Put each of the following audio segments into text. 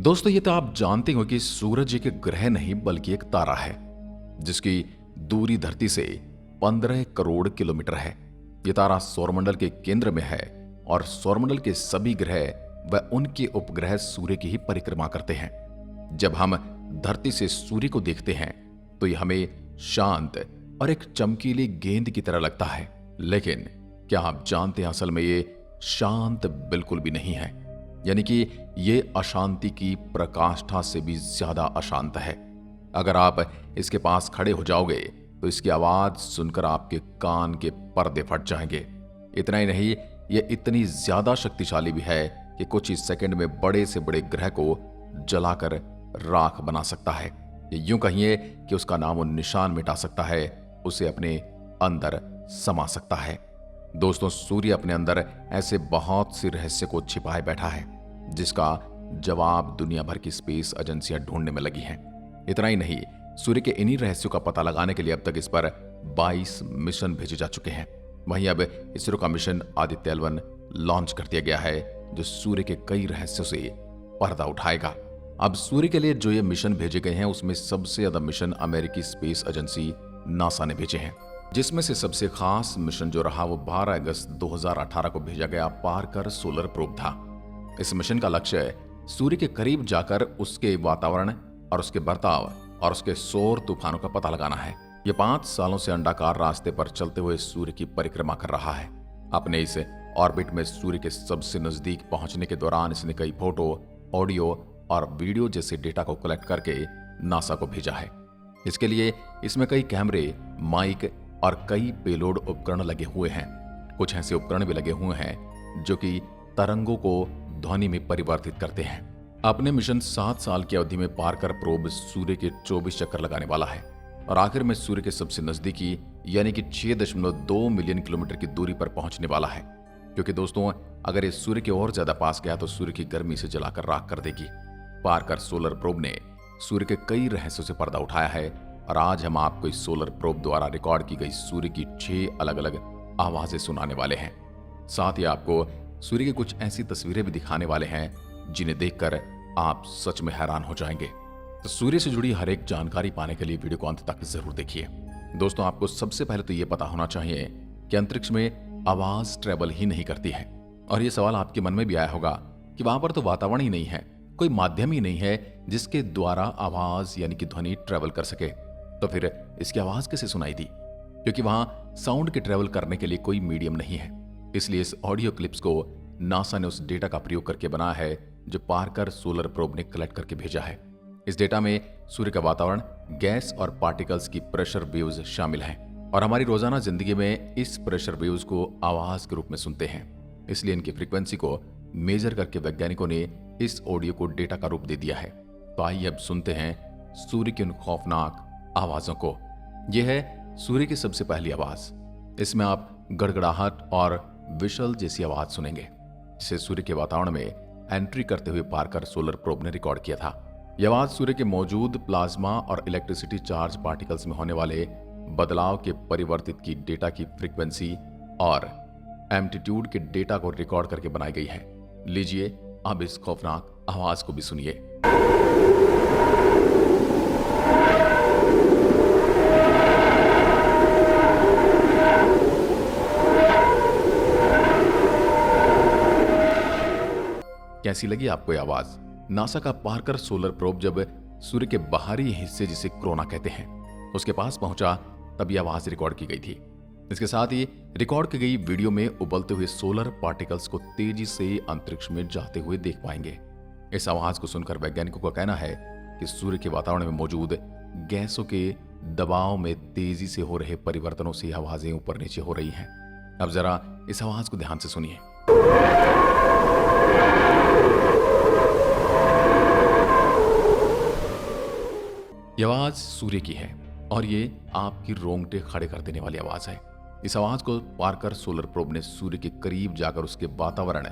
दोस्तों, ये तो आप जानते हो कि सूरज एक ग्रह नहीं बल्कि एक तारा है जिसकी दूरी धरती से 15 करोड़ किलोमीटर है। ये तारा सौरमंडल के केंद्र में है और सौरमंडल के सभी ग्रह व उनके उपग्रह सूर्य की ही परिक्रमा करते हैं। जब हम धरती से सूर्य को देखते हैं तो यह हमें शांत और एक चमकीली गेंद की तरह लगता है, लेकिन क्या आप जानते हैं असल में ये शांत बिल्कुल भी नहीं है। यानी कि ये अशांति की प्रकाष्ठा से भी ज्यादा अशांत है। अगर आप इसके पास खड़े हो जाओगे तो इसकी आवाज सुनकर आपके कान के पर्दे फट जाएंगे। इतना ही नहीं, ये इतनी ज्यादा शक्तिशाली भी है कि कुछ ही सेकंड में बड़े से बड़े ग्रह को जलाकर राख बना सकता है। यूं कहिए कि उसका नामो निशान मिटा सकता है, उसे अपने अंदर समा सकता है। दोस्तों, सूर्य अपने अंदर ऐसे बहुत से रहस्य को छिपाए बैठा है जिसका जवाब दुनिया भर की स्पेस एजेंसियां ढूंढने में लगी हैं। इतना ही नहीं, सूर्य के इन्हीं रहस्यों का पता लगाने के लिए अब तक इस पर 22 मिशन भेजे जा चुके हैं। वहीं अब इसरो का मिशन आदित्य L1 लॉन्च कर दिया गया है जो सूर्य के कई रहस्यों से पर्दा उठाएगा। अब सूर्य के लिए जो ये मिशन भेजे गए हैं उसमें सबसे ज्यादा मिशन अमेरिकी स्पेस एजेंसी नासा ने भेजे हैं, जिसमें से सबसे खास मिशन जो रहा वो 12 अगस्त 2018 को भेजा गया पार्कर सोलर प्रोब था। इस मिशन का लक्ष्य सूर्य के करीब जाकर उसके वातावरण और उसके बर्ताव और उसके सौर तूफानों का पता लगाना है। ये 5 सालों से अंडाकार रास्ते पर चलते हुए सूर्य की परिक्रमा कर रहा है। अपने इस ऑर्बिट में सूर्य के सबसे नजदीक पहुंचने के दौरान इसने कई फोटो, ऑडियो और वीडियो जैसे डेटा को कलेक्ट करके नासा को भेजा है। इसके लिए इसमें कई कैमरे, माइक और कई पेलोड उपकरण लगे हुए हैं। कुछ ऐसे उपकरण भी लगे हुए हैं जो कि तरंगों को ध्वनि में परिवर्तित करते हैं। अपने मिशन 7 साल की अवधि में पार्कर प्रोब सूर्य के 24 चक्कर लगाने वाला है और आखिर में सूर्य के सबसे नजदीकी यानी कि 6.2 मिलियन किलोमीटर की दूरी पर पहुंचने वाला है। क्योंकि दोस्तों, अगर ये सूर्य के और ज्यादा पास गया तो सूर्य की गर्मी से जलाकर राख कर देगी। पार्कर सोलर प्रोब ने सूर्य के कई रहस्यों से पर्दा उठाया है और आज हम आपको इस सोलर प्रोब द्वारा रिकॉर्ड की गई सूर्य की 6 अलग अलग आवाजें सुनाने वाले हैं। साथ ही आपको सूर्य की कुछ ऐसी तस्वीरें भी दिखाने वाले हैं जिन्हें देखकर आप सच में हैरान हो जाएंगे। तो सूर्य से जुड़ी हर एक जानकारी पाने के लिए वीडियो को अंत तक जरूर देखिए। दोस्तों, आपको सबसे पहले तो ये पता होना चाहिए कि अंतरिक्ष में आवाज ट्रेवल ही नहीं करती है। और ये सवाल आपके मन में भी आया होगा कि वहां पर तो वातावरण ही नहीं है, कोई माध्यम ही नहीं है जिसके द्वारा आवाज यानी कि ध्वनि ट्रेवल कर सके, तो फिर इसकी आवाज कैसे सुनाई दी? क्योंकि वहां साउंड के ट्रेवल करने के लिए कोई मीडियम नहीं है। इसलिए इस ऑडियो क्लिप्स को नासा ने उस डेटा का प्रयोग करके बनाया है जो पार्कर सोलर प्रोब ने कलेक्ट करके भेजा है। इस डेटा में सूर्य का वातावरण, गैस और पार्टिकल्स की प्रेशर वेव्स शामिल हैं और हमारी रोजाना जिंदगी में इस प्रेशर वेव्स को आवाज के रूप में सुनते हैं। इसलिए इनकी फ्रीक्वेंसी को मेजर करके वैज्ञानिकों ने इस ऑडियो को डेटा का रूप दे दिया है। तो आइए अब सुनते हैं सूर्य की उन खौफनाक आवाजों को। यह है सूर्य की सबसे पहली आवाज। इसमें आप गड़गड़ाहट और विशल जैसी आवाज सुनेंगे। इसे सूर्य के वातावरण में एंट्री करते हुए पार्कर सोलर प्रोब ने रिकॉर्ड किया था। यह आवाज सूर्य के मौजूद प्लाज्मा और इलेक्ट्रिसिटी चार्ज पार्टिकल्स में होने वाले बदलाव के परिवर्तित की डेटा की फ्रीक्वेंसी और एम्पलीट्यूड के डेटा को रिकॉर्ड करके बनाई गई है। लीजिए अब इस खौफनाक आवाज को भी सुनिए। कैसी लगी आपको यह आवाज? नासा का पार्कर सोलर प्रोब जब सूर्य के बाहरी हिस्से जिसे कोरोना कहते हैं उसके पास पहुंचा तब यह आवाज रिकॉर्ड की गई थी। इसके साथ ही रिकॉर्ड की गई वीडियो में उबलते हुए सोलर पार्टिकल्स को तेजी से अंतरिक्ष में जाते हुए देख पाएंगे। इस आवाज को सुनकर वैज्ञानिकों का कहना है कि सूर्य के वातावरण में मौजूद गैसों के दबाव में तेजी से हो रहे परिवर्तनों से आवाजें ऊपर नीचे हो रही हैं। अब जरा इस आवाज को ध्यान से सुनिए। यह आवाज सूर्य की है और ये आपकी रोंगटे खड़े कर देने वाली आवाज है। इस आवाज को पार्कर सोलर प्रोब ने सूर्य के करीब जाकर उसके वातावरण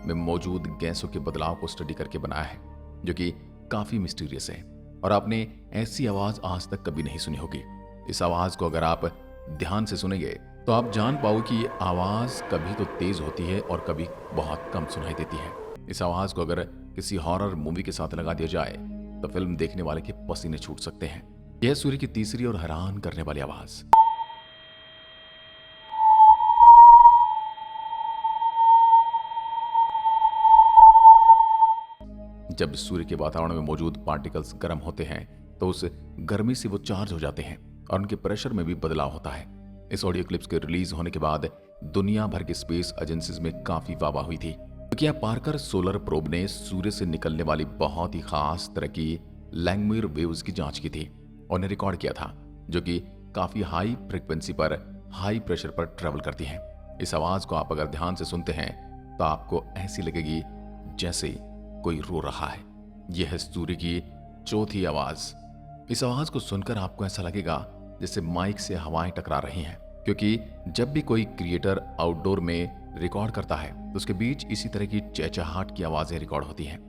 में मौजूद गैसों के बदलाव को स्टडी करके बनाया है, जो कि काफी मिस्टीरियस है और आपने ऐसी आवाज आज तक कभी नहीं सुनी होगी। इस आवाज को अगर आप ध्यान से सुनेंगे तो आप जान पाओ कि ये आवाज कभी तो तेज होती है और कभी बहुत कम सुनाई देती है। इस आवाज को अगर किसी हॉरर मूवी के साथ लगा दिया जाए तो फिल्म देखने वाले के पसीने छूट सकते हैं। यह सूर्य की तीसरी और हैरान करने वाली आवाज। जब सूर्य के वातावरण में मौजूद पार्टिकल्स गर्म होते हैं तो उस गर्मी से वो चार्ज हो जाते हैं और उनके प्रेशर में भी बदलाव होता है। इस ऑडियो क्लिप्स के रिलीज होने के बाद दुनिया भर की स्पेस एजेंसीज में काफी वाहवाही हुई थी, क्योंकि यह पार्कर सोलर प्रोब ने सूर्य से निकलने वाली बहुत ही खास तरह की लैंगमुइर वेव्स की जांच की थी और उन्हें रिकॉर्ड किया था, जो कि काफी हाई फ्रीक्वेंसी पर हाई प्रेशर पर ट्रेवल करती हैं। इस आवाज को आप अगर ध्यान से सुनते हैं तो आपको ऐसी लगेगी जैसे कोई रो रहा है। यह है सूर्य की चौथी आवाज। इस आवाज को सुनकर आपको ऐसा लगेगा जैसे माइक से हवाएं टकरा रही हैं, क्योंकि जब भी कोई क्रिएटर आउटडोर में रिकॉर्ड करता है तो उसके बीच इसी तरह की चहचहाट की आवाजें रिकॉर्ड होती हैं।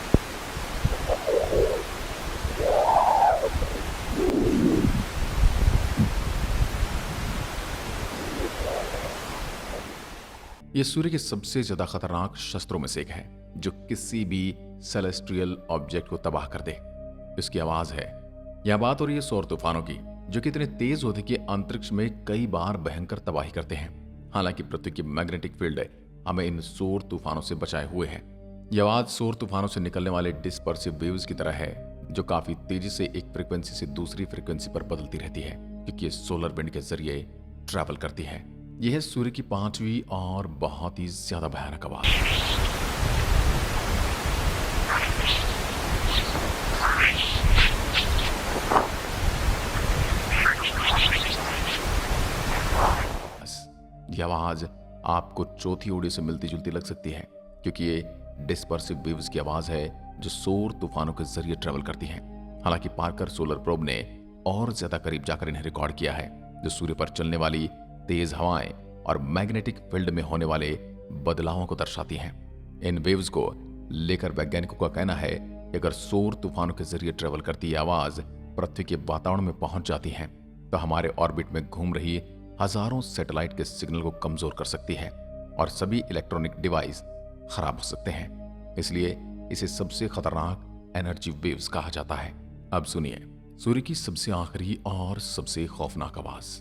यह सूर्य के सबसे ज्यादा खतरनाक शस्त्रों में से एक है, जो किसी भी सेलेस्ट्रियल ऑब्जेक्ट को तबाह कर दे। इसकी आवाज है। यह बात हो रही है सौर तूफानों की, जो कि इतने तेज होते कि अंतरिक्ष में कई बार भयंकर तबाही करते हैं। हालांकि पृथ्वी की मैग्नेटिक फील्ड हमें इन सौर तूफानों से बचाए हुए है। यह आवाज सौर तूफानों से निकलने वाले डिस्पर्सिव वेव्स की तरह है, जो काफी तेजी से एक फ्रीक्वेंसी से दूसरी फ्रीक्वेंसी पर बदलती रहती है, क्योंकि ये सोलर विंड के जरिए ट्रैवल करती है। यह है सूर्य की पांचवी और बहुत ही ज्यादा भयानक आवाज। यह आवाज आपको चौथी ऑडियो से मिलती जुलती लग सकती है, क्योंकि ये डिस्पर्सिव वेव्स की आवाज है जो सौर तूफानों के जरिए ट्रेवल करती हैं। हालांकि पार्कर सोलर प्रोब ने और ज्यादा करीब जाकर इन्हें रिकॉर्ड किया है, जो सूर्य पर चलने वाली तेज हवाएं और मैग्नेटिक फील्ड में होने वाले बदलावों को दर्शाती हैं। इन वेव्स को लेकर वैज्ञानिकों का कहना है कि अगर सौर तूफानों के जरिए ट्रेवल करती यह आवाज पृथ्वी के वातावरण में पहुंच जाती है तो हमारे ऑर्बिट में घूम रही हजारों सैटेलाइट के सिग्नल को कमजोर कर सकती है और सभी इलेक्ट्रॉनिक डिवाइस खराब हो सकते हैं। इसलिए इसे सबसे खतरनाक एनर्जी वेव्स कहा जाता है। अब सुनिए सूर्य की सबसे आखिरी और सबसे खौफनाक आवाज।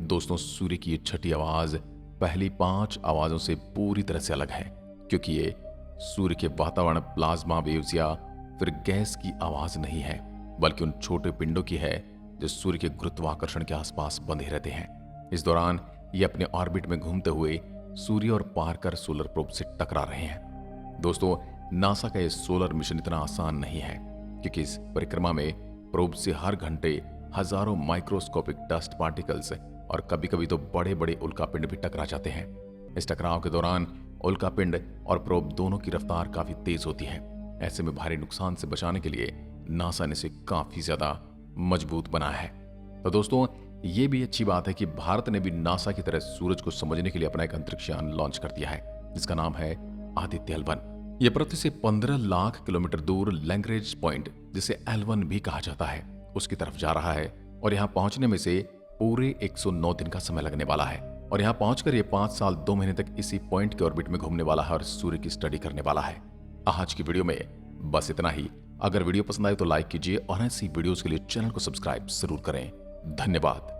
दोस्तों, सूर्य की ये छठी आवाज पहली 5 आवाजों से पूरी तरह से अलग है, क्योंकि ये सूर्य के वातावरण प्लाज्मा वेव्स या फिर गैस की आवाज नहीं है, बल्कि उन छोटे पिंडों की है जो सूर्य के गुरुत्वाकर्षण के आसपास बंधे रहते हैं। इस दौरान ये अपने ऑर्बिट में घूमते हुए सूर्य और पार्कर सोलर प्रोब से टकरा रहे हैं। दोस्तों, नासा का ये सोलर मिशन इतना आसान नहीं है, क्योंकि इस परिक्रमा में प्रोब से हर घंटे हजारों माइक्रोस्कोपिक डस्ट पार्टिकल्स और कभी कभी तो बड़े बड़े उल्कापिंड भी टकरा जाते हैं। इस टकराव के दौरान उल्कापिंड और प्रोब दोनों की रफ्तार काफी तेज होती है। ऐसे में भारी नुकसान से बचाने के लिए नासा ने इसे काफी ज्यादा मजबूत बनाया है। तो दोस्तों, ये भी अच्छी बात है कि भारत ने भी नासा की तरह सूरज को समझने के लिए अपना एक अंतरिक्ष यान लॉन्च कर दिया है, जिसका नाम है आदित्य L1। यह पृथ्वी से 15 लाख किलोमीटर दूर लैंग्रेज पॉइंट, जिसे L1 भी कहा जाता है, उसकी तरफ जा रहा है और यहाँ पहुंचने में से पूरे 109 दिन का समय लगने वाला है। और यहाँ पहुंचकर ये 5 साल 2 महीने तक इसी पॉइंट के ऑर्बिट में घूमने वाला है और सूर्य की स्टडी करने वाला है। आज की वीडियो में बस इतना ही। अगर वीडियो पसंद आए तो लाइक कीजिए और ऐसी वीडियोस के लिए चैनल को सब्सक्राइब जरूर करें। धन्यवाद।